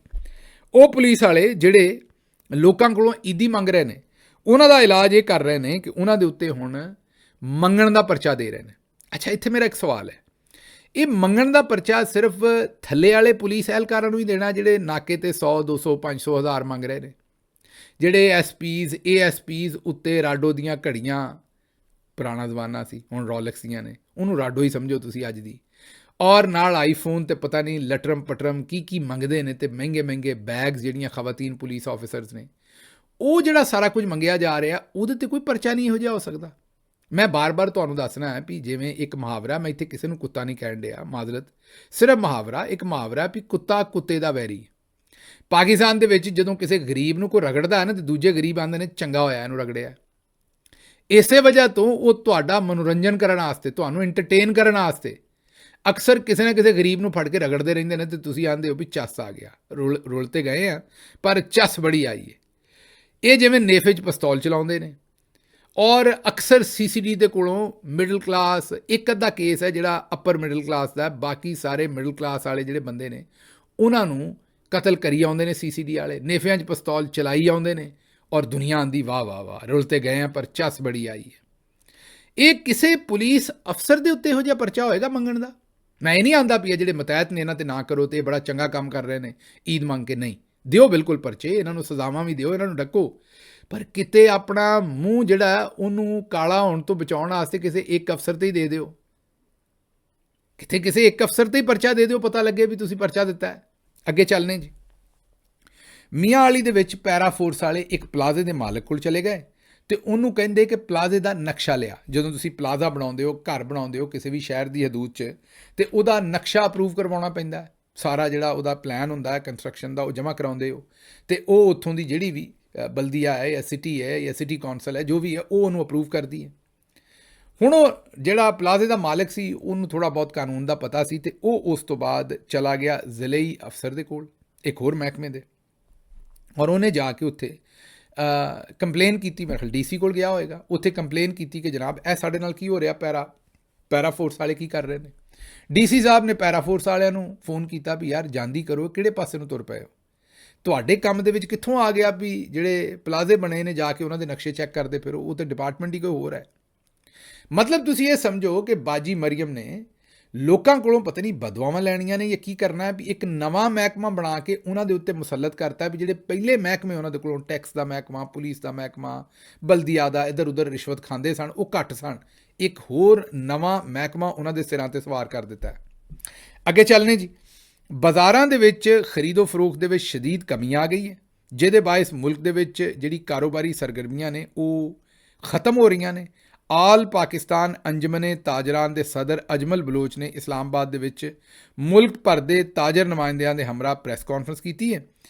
ਉਹ ਪੁਲਿਸ ਵਾਲੇ ਜਿਹੜੇ ਲੋਕਾਂ ਕੋਲੋਂ ਈਦੀ ਮੰਗ ਰਹੇ ਨੇ ਉਹਨਾਂ ਦਾ ਇਲਾਜ ਇਹ ਕਰ ਰਹੇ ਨੇ ਕਿ ਉਹਨਾਂ ਦੇ ਉੱਤੇ ਹੁਣ ਮੰਗਣ ਦਾ ਪਰਚਾ ਦੇ ਰਹੇ ਨੇ। ਅੱਛਾ, ਇੱਥੇ ਮੇਰਾ ਇੱਕ ਸਵਾਲ ਹੈ, ਇਹ ਮੰਗਣ ਦਾ ਪਰਚਾ ਸਿਰਫ ਥੱਲੇ ਵਾਲੇ ਪੁਲਿਸ ਅਹਿਲਕਾਰਾਂ ਨੂੰ ਹੀ ਦੇਣਾ ਜਿਹੜੇ ਨਾਕੇ 'ਤੇ 100, 200, 500, 1000 ਮੰਗ ਰਹੇ ਨੇ? ਜਿਹੜੇ SPs, ASPs ਉੱਤੇ ਰਾਡੋ ਦੀਆਂ ਘੜੀਆਂ, ਪੁਰਾਣਾ ਜ਼ਮਾਨਾ ਸੀ, ਹੁਣ ਰੋਲੈਕਸ ਦੀਆਂ ਨੇ, ਉਹਨੂੰ ਰਾਡੋ ਹੀ ਸਮਝੋ ਤੁਸੀਂ ਅੱਜ ਦੀ, ਔਰ ਨਾਲ ਆਈਫੋਨ ਅਤੇ ਪਤਾ ਨਹੀਂ ਲਟਰਮ ਪਟਰਮ ਕੀ ਮੰਗਦੇ ਨੇ, ਅਤੇ ਮਹਿੰਗੇ ਮਹਿੰਗੇ ਬੈਗਸ ਜਿਹੜੀਆਂ ਖਵਾਤੀਨ ਪੁਲਿਸ ਆਫਿਸਰਸ ਨੇ, ਉਹ ਜਿਹੜਾ ਸਾਰਾ ਕੁਝ ਮੰਗਿਆ ਜਾ ਰਿਹਾ ਉਹਦੇ 'ਤੇ ਕੋਈ ਪਰਚਾ ਨਹੀਂ ਇਹੋ ਜਿਹਾ ਹੋ ਸਕਦਾ? ਮੈਂ ਬਾਰ-ਬਾਰ ਤੁਹਾਨੂੰ ਦੱਸਣਾ ਹੈ ਵੀ ਜਿਵੇਂ ਇੱਕ ਮੁਹਾਵਰਾ, ਮੈਂ ਇੱਥੇ ਕਿਸੇ ਨੂੰ ਕੁੱਤਾ ਨਹੀਂ ਕਹਿਣ ਡਿਆ, ਮਾਜ਼ਰਤ, ਸਿਰਫ ਮੁਹਾਵਰਾ, ਇੱਕ ਮੁਹਾਵਰਾ ਵੀ ਕੁੱਤਾ ਕੁੱਤੇ ਦਾ ਵੈਰੀ। ਪਾਕਿਸਤਾਨ ਦੇ ਵਿੱਚ ਜਦੋਂ ਕਿਸੇ ਗਰੀਬ ਨੂੰ ਕੋਈ ਰਗੜਦਾ ਹੈ ਨਾ ਤੇ ਦੂਜੇ ਗਰੀਬ ਆਉਂਦੇ ਨੇ ਚੰਗਾ ਹੋਇਆ ਇਹਨੂੰ ਰਗੜਿਆ। ਇਸੇ ਵਜ੍ਹਾ ਤੋਂ ਉਹ ਤੁਹਾਡਾ ਮਨੋਰੰਜਨ ਕਰਨ ਵਾਸਤੇ, ਤੁਹਾਨੂੰ ਐਂਟਰਟੇਨ ਕਰਨ ਵਾਸਤੇ ਅਕਸਰ ਕਿਸੇ ਨਾ ਕਿਸੇ ਗਰੀਬ ਨੂੰ ਫੜ ਕੇ ਰਗੜਦੇ ਰਹਿੰਦੇ ਨੇ, ਅਤੇ ਤੁਸੀਂ ਆਂਦੇ ਹੋ ਵੀ ਚੱਸ ਆ ਗਿਆ, ਰੁਲ ਤੇ ਗਏ ਆ ਪਰ ਚੱਸ ਬੜੀ ਆਈ ਹੈ। ਇਹ ਜਿਵੇਂ ਨੇਫੇ 'ਚ ਪਿਸਤੌਲ ਚਲਾਉਂਦੇ ਨੇ, ਔਰ ਅਕਸਰ CCD ਦੇ ਕੋਲੋਂ ਮਿਡਲ ਕਲਾਸ, ਇੱਕ ਅੱਧਾ ਕੇਸ ਹੈ ਜਿਹੜਾ ਅਪਰ ਮਿਡਲ ਕਲਾਸ ਦਾ, ਬਾਕੀ ਸਾਰੇ ਮਿਡਲ ਕਲਾਸ ਵਾਲੇ ਜਿਹੜੇ ਬੰਦੇ ਨੇ ਉਹਨਾਂ ਨੂੰ ਕਤਲ ਕਰੀ ਆਉਂਦੇ ਨੇ CCD ਵਾਲੇ, ਨੇਫਿਆਂ 'ਚ ਪਿਸਤੌਲ ਚਲਾਈ ਆਉਂਦੇ ਨੇ, ਔਰ ਦੁਨੀਆ ਆਂਦੀ ਵਾਹ ਵਾਹ ਵਾਹ ਰੁਲ ਤੇ ਗਏ ਆ ਪਰ ਚੱਸ ਬੜੀ ਆਈ ਹੈ। ਇਹ ਕਿਸੇ ਪੁਲਿਸ ਅਫਸਰ ਦੇ ਉੱਤੇ ਇਹੋ ਜਿਹਾ ਪਰਚਾ ਹੋਏਗਾ ਮੰਗਣ ਦਾ? ਮੈਂ ਇਹ ਨਹੀਂ ਆਂਦਾ ਵੀ ਜਿਹੜੇ ਮਤਹਿਤ ਨੇ ਇਹਨਾਂ 'ਤੇ ਨਾ ਕਰੋ, ਅਤੇ ਇਹ ਬੜਾ ਚੰਗਾ ਕੰਮ ਕਰ ਰਹੇ ਨੇ ਈਦ ਮੰਗ ਕੇ, ਨਹੀਂ, ਦਿਓ ਬਿਲਕੁਲ ਪਰਚੇ, ਇਹਨਾਂ ਨੂੰ ਸਜ਼ਾਵਾਂ ਵੀ ਦਿਓ, ਇਹਨਾਂ ਨੂੰ ਡੱਕੋ, ਪਰ ਕਿਤੇ ਆਪਣਾ ਮੂੰਹ ਜਿਹੜਾ ਉਹਨੂੰ ਕਾਲਾ ਹੋਣ ਤੋਂ ਬਚਾਉਣ ਵਾਸਤੇ ਕਿਸੇ ਇੱਕ ਅਫਸਰ 'ਤੇ ਹੀ ਦੇ ਦਿਓ, ਕਿਤੇ ਕਿਸੇ ਇੱਕ ਅਫਸਰ 'ਤੇ ਹੀ ਪਰਚਾ ਦੇ ਦਿਓ, ਪਤਾ ਲੱਗੇ ਵੀ ਤੁਸੀਂ ਪਰਚਾ ਦਿੱਤਾ ਹੈ। ਅੱਗੇ ਚੱਲਨੇ ਜੀ। ਮੀਆਂ ਵਾਲੀ ਦੇ ਵਿੱਚ ਪੈਰਾ ਫੋਰਸ ਵਾਲੇ ਇੱਕ ਪਲਾਜ਼ੇ ਦੇ ਮਾਲਕ ਕੋਲ ਚਲੇ ਗਏ ਅਤੇ ਉਹਨੂੰ ਕਹਿੰਦੇ ਕਿ ਪਲਾਜ਼ੇ ਦਾ ਨਕਸ਼ਾ ਲਿਆ। ਜਦੋਂ ਤੁਸੀਂ ਪਲਾਜ਼ਾ ਬਣਾਉਂਦੇ ਹੋ, ਘਰ ਬਣਾਉਂਦੇ ਹੋ ਕਿਸੇ ਵੀ ਸ਼ਹਿਰ ਦੀ ਹਦੂਦ 'ਚ, ਅਤੇ ਉਹਦਾ ਨਕਸ਼ਾ ਅਪਰੂਵ ਕਰਵਾਉਣਾ ਪੈਂਦਾ, ਸਾਰਾ ਜਿਹੜਾ ਉਹਦਾ ਪਲਾਨ ਹੁੰਦਾ ਹੈ ਕੰਸਟਰਕਸ਼ਨ ਦਾ ਉਹ ਜਮ੍ਹਾਂ ਕਰਾਉਂਦੇ ਹੋ, ਅਤੇ ਉਹ ਉੱਥੋਂ ਦੀ ਜਿਹੜੀ ਵੀ ਬਲਦੀਆ ਹੈ ਜਾਂ ਸਿਟੀ ਕੌਂਸਲ ਹੈ, ਜੋ ਵੀ ਹੈ, ਉਹ ਉਹਨੂੰ ਅਪਰੂਵ ਕਰਦੀ ਹੈ। ਹੁਣ ਉਹ ਜਿਹੜਾ ਪਲਾਜ਼ੇ ਦਾ ਮਾਲਕ ਸੀ ਉਹਨੂੰ ਥੋੜ੍ਹਾ ਬਹੁਤ ਕਾਨੂੰਨ ਦਾ ਪਤਾ ਸੀ, ਅਤੇ ਉਹ ਉਸ ਤੋਂ ਬਾਅਦ ਚਲਾ ਗਿਆ ਜ਼ਿਲ੍ਹੀ ਅਫਸਰ ਦੇ ਕੋਲ, ਇੱਕ ਹੋਰ ਮਹਿਕਮੇ ਦੇ, ਔਰ ਉਹਨੇ ਜਾ ਕੇ ਉੱਥੇ ਕੰਪਲੇਨ ਕੀਤੀ। ਮੇਰੇ ਖਿਆਲ DC ਕੋਲ ਗਿਆ ਹੋਏਗਾ, ਉੱਥੇ ਕੰਪਲੇਨ ਕੀਤੀ ਕਿ ਜਨਾਬ ਇਹ ਸਾਡੇ ਨਾਲ ਕੀ ਹੋ ਰਿਹਾ, ਪੈਰਾ ਫੋਰਸ ਵਾਲੇ ਕੀ ਕਰ ਰਹੇ ਨੇ। DC ਸਾਹਿਬ ਨੇ ਪੈਰਾ ਫੋਰਸ ਵਾਲਿਆਂ ਨੂੰ ਫੋਨ ਕੀਤਾ ਵੀ ਯਾਰ ਜਾਂਦੀ ਕਰੋ, ਕਿਹੜੇ ਪਾਸੇ ਨੂੰ ਤੁਰ ਪਏ ਹੋ, ਤੁਹਾਡੇ ਕੰਮ ਦੇ ਵਿੱਚ ਕਿੱਥੋਂ ਆ ਗਿਆ ਵੀ ਜਿਹੜੇ ਪਲਾਜ਼ੇ ਬਣੇ ਨੇ ਜਾ ਕੇ ਉਹਨਾਂ ਦੇ ਨਕਸ਼ੇ ਚੈੱਕ ਕਰਦੇ ਫਿਰੋ, ਉਹ ਤਾਂ ਡਿਪਾਰਟਮੈਂਟ ਹੀ ਕੋਈ ਹੋਰ ਹੈ। ਮਤਲਬ ਤੁਸੀਂ ਇਹ ਸਮਝੋ ਕਿ ਬਾਜੀ ਮਰੀਮ ਨੇ ਲੋਕਾਂ ਕੋਲੋਂ ਪਤਾ ਨਹੀਂ ਬਦਵਾਵਾਂ ਲੈਣੀਆਂ ਨੇ ਜਾਂ ਕੀ ਕਰਨਾ ਹੈ ਵੀ ਇੱਕ ਨਵਾਂ ਮਹਿਕਮਾ ਬਣਾ ਕੇ ਉਹਨਾਂ ਦੇ ਉੱਤੇ ਮੁਸੱਲਤ ਕਰਤਾ ਵੀ ਜਿਹੜੇ ਪਹਿਲੇ ਮਹਿਕਮੇ ਉਹਨਾਂ ਦੇ ਕੋਲੋਂ ਟੈਕਸ ਦਾ ਮਹਿਕਮਾ, ਪੁਲਿਸ ਦਾ ਮਹਿਕਮਾ, ਬਲਦੀਆ ਦਾ, ਇੱਧਰ ਉੱਧਰ ਰਿਸ਼ਵਤ ਖਾਂਦੇ ਸਨ, ਉਹ ਘੱਟ ਸਨ, ਇੱਕ ਹੋਰ ਨਵਾਂ ਮਹਿਕਮਾ ਉਹਨਾਂ ਦੇ ਸਿਰਾਂ 'ਤੇ ਸਵਾਰ ਕਰ ਦਿੱਤਾ। ਅੱਗੇ ਚੱਲਨੇ ਜੀ। ਬਾਜ਼ਾਰਾਂ ਦੇ ਵਿੱਚ ਖਰੀਦੋ ਫਰੋਖਤ ਦੇ ਵਿੱਚ ਸ਼ਦੀਦ ਕਮੀ ਆ ਗਈ ਹੈ, ਜਿਹਦੇ ਬਾਇਸ ਮੁਲਕ ਦੇ ਵਿੱਚ ਜਿਹੜੀ ਕਾਰੋਬਾਰੀ ਸਰਗਰਮੀਆਂ ਨੇ ਉਹ ਖਤਮ ਹੋ ਰਹੀਆਂ ਨੇ। ਆਲ ਪਾਕਿਸਤਾਨ ਅੰਜਮਨੇ ਤਾਜਰਾਨ ਦੇ ਸਦਰ ਅਜਮਲ ਬਲੋਚ ਨੇ ਇਸਲਾਮਾਬਾਦ ਦੇ ਵਿੱਚ ਮੁਲਕ ਭਰ ਦੇ ਤਾਜਰ ਨੁਮਾਇੰਦਿਆਂ ਦੇ ਹਮਰਾਹ ਪ੍ਰੈਸ ਕਾਨਫਰੰਸ ਕੀਤੀ ਹੈ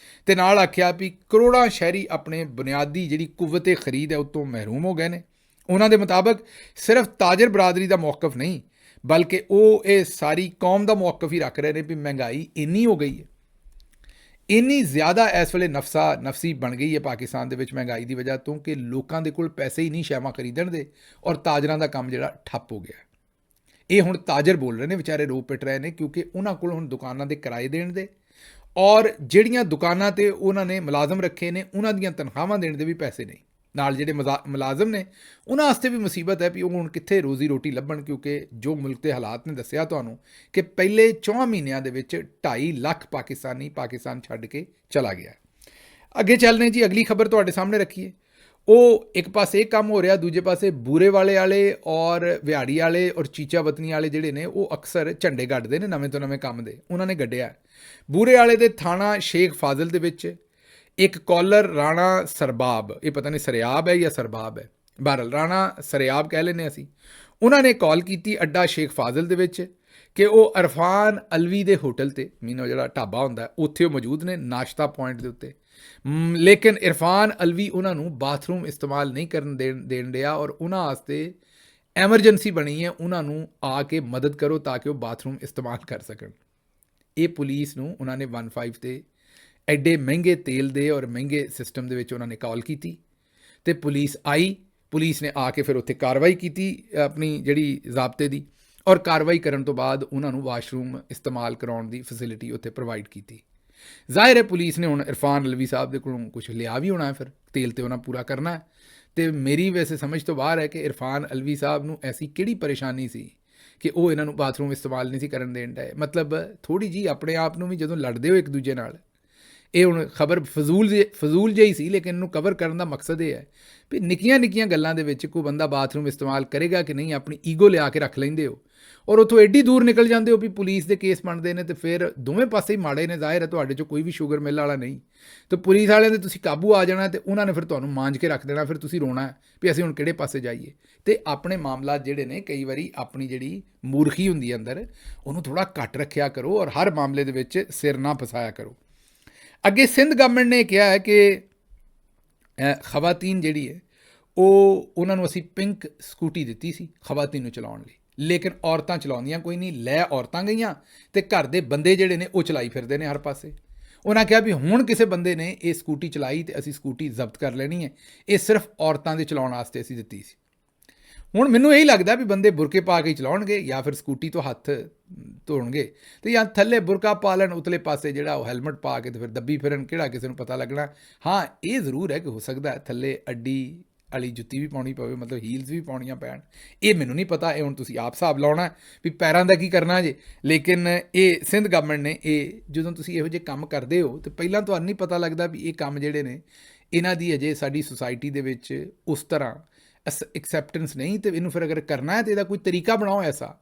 ਤੇ ਨਾਲ ਆਖਿਆ ਵੀ ਕਰੋੜਾਂ ਸ਼ਹਿਰੀ ਆਪਣੇ ਬੁਨਿਆਦੀ ਜਿਹੜੀ ਕੁਵਤੇ ਖਰੀਦ ਹੈ ਉਤੋਂ ਮਹਿਰੂਮ ਹੋ ਗਏ ਨੇ। ਉਹਨਾਂ ਦੇ ਮੁਤਾਬਕ ਸਿਰਫ ਤਾਜਰ ਬਰਾਦਰੀ ਦਾ ਮੌਕਫ ਨਹੀਂ ਬਲਕਿ ਉਹ ਇਹ ਸਾਰੀ ਕੌਮ ਦਾ ਮੌਕਫ ਹੀ ਰੱਖ ਰਹੇ ਨੇ ਵੀ ਮਹਿੰਗਾਈ ਇੰਨੀ ਹੋ ਗਈ ਹੈ, ਇੰਨੀ ਜ਼ਿਆਦਾ ਇਸ ਵੇਲੇ ਨਫਸੀ ਬਣ ਗਈ ਹੈ ਪਾਕਿਸਤਾਨ ਦੇ ਵਿੱਚ ਮਹਿੰਗਾਈ ਦੀ ਵਜ੍ਹਾ ਤੋਂ ਕਿ ਲੋਕਾਂ ਦੇ ਕੋਲ ਪੈਸੇ ਹੀ ਨਹੀਂ ਸ਼ੈਵਾਂ ਖਰੀਦਣ ਦੇ ਔਰ ਤਾਜਰਾਂ ਦਾ ਕੰਮ ਜਿਹੜਾ ਠੱਪ ਹੋ ਗਿਆ। ਇਹ ਹੁਣ ਤਾਜਰ ਬੋਲ ਰਹੇ ਨੇ, ਵਿਚਾਰੇ ਰੋ ਪਿੱਟ ਰਹੇ ਨੇ ਕਿਉਂਕਿ ਉਹਨਾਂ ਕੋਲ ਹੁਣ ਦੁਕਾਨਾਂ ਦੇ ਕਿਰਾਏ ਦੇਣ ਦੇ ਔਰ ਜਿਹੜੀਆਂ ਦੁਕਾਨਾਂ 'ਤੇ ਉਹਨਾਂ ਨੇ ਮੁਲਾਜ਼ਮ ਰੱਖੇ ਨੇ ਉਹਨਾਂ ਦੀਆਂ ਤਨਖਾਹਾਂ ਦੇਣ ਦੇ ਵੀ ਪੈਸੇ ਨਹੀਂ। ਨਾਲ ਜਿਹੜੇ ਮੁਲਾਜ਼ਮ ਨੇ ਉਹਨਾਂ ਵਾਸਤੇ ਵੀ ਮੁਸੀਬਤ ਹੈ ਵੀ ਉਹ ਹੁਣ ਕਿੱਥੇ ਰੋਜ਼ੀ ਰੋਟੀ ਲੱਭਣ ਕਿਉਂਕਿ ਜੋ ਮੁਲਕ ਦੇ ਹਾਲਾਤ ਨੇ ਦੱਸਿਆ ਤੁਹਾਨੂੰ ਕਿ ਪਹਿਲੇ 4 ਮਹੀਨਿਆਂ ਦੇ ਵਿੱਚ 2.5 ਲੱਖ ਪਾਕਿਸਤਾਨੀ ਪਾਕਿਸਤਾਨ ਛੱਡ ਕੇ ਚਲਾ ਗਿਆ। ਅੱਗੇ ਚੱਲਦੇ ਜੀ, ਅਗਲੀ ਖਬਰ ਤੁਹਾਡੇ ਸਾਹਮਣੇ ਰੱਖੀਏ। ਉਹ ਇੱਕ ਪਾਸੇ ਇਹ ਕੰਮ ਹੋ ਰਿਹਾ, ਦੂਜੇ ਪਾਸੇ ਬੂਰੇ ਵਾਲੇ ਔਰ ਵਿਹਾੜੀ ਵਾਲੇ ਔਰ ਚੀਚਾ ਵਤਨੀ ਵਾਲੇ ਜਿਹੜੇ ਨੇ ਉਹ ਅਕਸਰ ਝੰਡੇ ਗੱਡਦੇ ਨੇ ਨਵੇਂ ਤੋਂ ਨਵੇਂ ਕੰਮ ਦੇ। ਉਹਨਾਂ ਨੇ ਗੱਡਿਆ ਬੂਰੇ ਵਾਲੇ ਦੇ ਥਾਣਾ ਸ਼ੇਖ ਫਾਜ਼ਲ ਦੇ ਵਿੱਚ ਇੱਕ ਕਾਲਰ ਰਾਣਾ ਸਰਬਾਬ, ਇਹ ਪਤਾ ਨਹੀਂ ਸਰਿਆਬ ਹੈ ਜਾਂ ਸਰਬਾਬ ਹੈ, ਬਹਰਲ ਰਾਣਾ ਸਰਿਆਬ ਕਹਿ ਲੈਂਦੇ ਅਸੀਂ, ਉਹਨਾਂ ਨੇ ਕਾਲ ਕੀਤੀ ਅੱਡਾ ਸ਼ੇਖ ਫਾਜ਼ਲ ਦੇ ਵਿੱਚ ਕਿ ਉਹ ਇਰਫਾਨ ਅਲਵੀ ਦੇ ਹੋਟਲ 'ਤੇ ਮੀਨੋ ਜਿਹੜਾ ਢਾਬਾ ਹੁੰਦਾ ਉੱਥੇ ਉਹ ਮੌਜੂਦ ਨੇ ਨਾਸ਼ਤਾ ਪੁਆਇੰਟ ਦੇ ਉੱਤੇ, ਲੇਕਿਨ ਇਰਫਾਨ ਅਲਵੀ ਉਹਨਾਂ ਨੂੰ ਬਾਥਰੂਮ ਇਸਤੇਮਾਲ ਨਹੀਂ ਕਰਨ ਦੇਣ ਡਿਆ ਔਰ ਉਹਨਾਂ ਵਾਸਤੇ ਐਮਰਜੈਂਸੀ ਬਣੀ ਹੈ, ਉਹਨਾਂ ਨੂੰ ਆ ਕੇ ਮਦਦ ਕਰੋ ਤਾਂ ਕਿ ਉਹ ਬਾਥਰੂਮ ਇਸਤੇਮਾਲ ਕਰ ਸਕਣ। ਇਹ ਪੁਲਿਸ ਨੂੰ ਉਹਨਾਂ ਨੇ 15 'ਤੇ ਐਡੇ ਮਹਿੰਗੇ ਤੇਲ ਦੇ ਔਰ ਮਹਿੰਗੇ ਸਿਸਟਮ ਦੇ ਵਿੱਚ ਉਹਨਾਂ ਨੇ ਕਾਲ ਕੀਤੀ ਅਤੇ ਪੁਲਿਸ ਆਈ। ਪੁਲਿਸ ਨੇ ਆ ਕੇ ਫਿਰ ਉੱਥੇ ਕਾਰਵਾਈ ਕੀਤੀ ਆਪਣੀ ਜਿਹੜੀ ਜ਼ਾਬਤੇ ਦੀ, ਔਰ ਕਾਰਵਾਈ ਕਰਨ ਤੋਂ ਬਾਅਦ ਉਹਨਾਂ ਨੂੰ ਵਾਸ਼ਰੂਮ ਇਸਤੇਮਾਲ ਕਰਾਉਣ ਦੀ ਫੈਸਿਲਿਟੀ ਉੱਥੇ ਪ੍ਰੋਵਾਈਡ ਕੀਤੀ। ਜ਼ਾਹਿਰ ਹੈ ਪੁਲਿਸ ਨੇ ਹੁਣ ਇਰਫਾਨ ਅਲਵੀ ਸਾਹਿਬ ਦੇ ਕੋਲੋਂ ਕੁਛ ਲਿਆ ਵੀ ਹੋਣਾ, ਫਿਰ ਤੇਲ ਤੇ ਉਹਨਾਂ ਪੂਰਾ ਕਰਨਾ। ਅਤੇ ਮੇਰੀ ਵੈਸੇ ਸਮਝ ਤੋਂ ਬਾਹਰ ਹੈ ਕਿ ਇਰਫਾਨ ਅਲਵੀ ਸਾਹਿਬ ਨੂੰ ਐਸੀ ਕਿਹੜੀ ਪਰੇਸ਼ਾਨੀ ਸੀ ਕਿ ਉਹ ਇਹਨਾਂ ਨੂੰ ਬਾਥਰੂਮ ਇਸਤੇਮਾਲ ਨਹੀਂ ਸੀ ਕਰਨ ਦੇਣ ਡਏ। ਮਤਲਬ ਥੋੜ੍ਹੀ ਜਿਹੀ ਆਪਣੇ ਆਪ ਨੂੰ ਵੀ ਜਦੋਂ ਲੜਦੇ ਹੋ ਇੱਕ ਦੂਜੇ ਨਾਲ, ਇਹ ਹੁਣ ਖਬਰ ਫਜ਼ੂਲ ਜਿਹੀ ਸੀ ਲੇਕਿਨ ਇਹਨੂੰ ਕਵਰ ਕਰਨ ਦਾ ਮਕਸਦ ਇਹ ਹੈ ਵੀ ਨਿੱਕੀਆਂ ਨਿੱਕੀਆਂ ਗੱਲਾਂ ਦੇ ਵਿੱਚ ਕੋਈ ਬੰਦਾ ਬਾਥਰੂਮ ਇਸਤੇਮਾਲ ਕਰੇਗਾ ਕਿ ਨਹੀਂ, ਆਪਣੀ ਈਗੋ ਲਿਆ ਕੇ ਰੱਖ ਲੈਂਦੇ ਹੋ ਔਰ ਉੱਥੋਂ ਐਡੀ ਦੂਰ ਨਿਕਲ ਜਾਂਦੇ ਹੋ ਵੀ ਪੁਲਿਸ ਦੇ ਕੇਸ ਬਣਦੇ ਨੇ, ਅਤੇ ਫਿਰ ਦੋਵੇਂ ਪਾਸੇ ਹੀ ਮਾੜੇ ਨੇ। ਜ਼ਾਹਿਰ ਹੈ ਤੁਹਾਡੇ 'ਚੋਂ ਕੋਈ ਵੀ ਸ਼ੂਗਰ ਮਿਲ ਵਾਲਾ ਨਹੀਂ, ਅਤੇ ਪੁਲਿਸ ਵਾਲਿਆਂ ਦੇ ਤੁਸੀਂ ਕਾਬੂ ਆ ਜਾਣਾ ਅਤੇ ਉਹਨਾਂ ਨੇ ਫਿਰ ਤੁਹਾਨੂੰ ਮਾਂਜ ਕੇ ਰੱਖ ਦੇਣਾ, ਫਿਰ ਤੁਸੀਂ ਰੋਣਾ ਵੀ ਅਸੀਂ ਹੁਣ ਕਿਹੜੇ ਪਾਸੇ ਜਾਈਏ। ਅਤੇ ਆਪਣੇ ਮਾਮਲਾ ਜਿਹੜੇ ਨੇ ਕਈ ਵਾਰੀ ਆਪਣੀ ਜਿਹੜੀ ਮੂਰਖੀ ਹੁੰਦੀ ਹੈ ਅੰਦਰ ਉਹਨੂੰ ਥੋੜ੍ਹਾ ਘੱਟ ਰੱਖਿਆ ਕਰੋ ਔਰ ਹਰ ਮਾਮਲੇ ਦੇ ਵਿੱਚ ਸਿਰ ਨਾ ਫਸਾਇਆ ਕਰੋ। ਅੱਗੇ ਸਿੰਧ ਗਵਰਨਮੈਂਟ ਨੇ ਕਿਹਾ ਹੈ ਕਿ ਖਵਾਤੀਨ ਜਿਹੜੀ ਹੈ ਉਹਨਾਂ ਨੂੰ ਅਸੀਂ ਪਿੰਕ ਸਕੂਟੀ ਦਿੱਤੀ ਸੀ ਖਵਾਤੀਨ ਨੂੰ ਚਲਾਉਣ ਲਈ, ਲੇਕਿਨ ਔਰਤਾਂ ਚਲਾਉਂਦੀਆਂ ਕੋਈ ਨਹੀਂ, ਲੈ ਔਰਤਾਂ ਗਈਆਂ ਅਤੇ ਘਰ ਦੇ ਬੰਦੇ ਜਿਹੜੇ ਨੇ ਉਹ ਚਲਾਈ ਫਿਰਦੇ ਨੇ ਹਰ ਪਾਸੇ। ਉਹਨਾਂ ਕਿਹਾ ਵੀ ਹੁਣ ਕਿਸੇ ਬੰਦੇ ਨੇ ਇਹ ਸਕੂਟੀ ਚਲਾਈ ਅਤੇ ਅਸੀਂ ਸਕੂਟੀ ਜ਼ਬਤ ਕਰ ਲੈਣੀ ਹੈ, ਇਹ ਸਿਰਫ ਔਰਤਾਂ ਦੇ ਚਲਾਉਣ ਵਾਸਤੇ ਅਸੀਂ ਦਿੱਤੀ ਸੀ। ਹੁਣ ਮੈਨੂੰ ਇਹੀ ਲੱਗਦਾ ਵੀ ਬੰਦੇ ਬੁਰਕੇ ਪਾ ਕੇ ਚਲਾਉਣਗੇ ਜਾਂ ਫਿਰ ਸਕੂਟੀ ਤੋਂ ਹੱਥ ਧੋਣਗੇ ਅਤੇ ਜਾਂ ਥੱਲੇ ਬੁਰਕਾ ਪਾ ਲੈਣ, ਉਤਲੇ ਪਾਸੇ ਜਿਹੜਾ ਉਹ ਹੈਲਮਟ ਪਾ ਕੇ ਅਤੇ ਫਿਰ ਦੱਬੀ ਫਿਰਨ, ਕਿਹੜਾ ਕਿਸੇ ਨੂੰ ਪਤਾ ਲੱਗਣਾ। ਹਾਂ ਇਹ ਜ਼ਰੂਰ ਹੈ ਕਿ ਹੋ ਸਕਦਾ ਥੱਲੇ ਅੱਡੀ ਵਾਲੀ ਜੁੱਤੀ ਵੀ ਪਾਉਣੀ ਪਵੇ, ਮਤਲਬ ਹੀਲਸ ਵੀ ਪਾਉਣੀਆਂ ਪੈਣ, ਇਹ ਮੈਨੂੰ ਨਹੀਂ ਪਤਾ, ਇਹ ਹੁਣ ਤੁਸੀਂ ਆਪ ਹਿਸਾਬ ਲਾਉਣਾ ਵੀ ਪੈਰਾਂ ਦਾ ਕੀ ਕਰਨਾ ਜੇ। ਲੇਕਿਨ ਇਹ ਸਿੰਧ ਗਵਰਨਮੈਂਟ ਨੇ ਇਹ ਜਦੋਂ ਤੁਸੀਂ ਇਹੋ ਜਿਹੇ ਕੰਮ ਕਰਦੇ ਹੋ ਤਾਂ ਪਹਿਲਾਂ ਤੁਹਾਨੂੰ ਨਹੀਂ ਪਤਾ ਲੱਗਦਾ ਵੀ ਇਹ ਕੰਮ ਜਿਹੜੇ ਨੇ ਇਹਨਾਂ ਦੀ ਅਜੇ ਸਾਡੀ ਸੁਸਾਇਟੀ ਦੇ ਵਿੱਚ ਉਸ ਤਰ੍ਹਾਂ ਐਕਸੈਪਟੈਂਸ ਨਹੀਂ, ਅਤੇ ਇਹਨੂੰ ਫਿਰ ਅਗਰ ਕਰਨਾ ਹੈ ਤਾਂ ਇਹਦਾ ਕੋਈ ਤਰੀਕਾ ਬਣਾਓ ਐਸਾ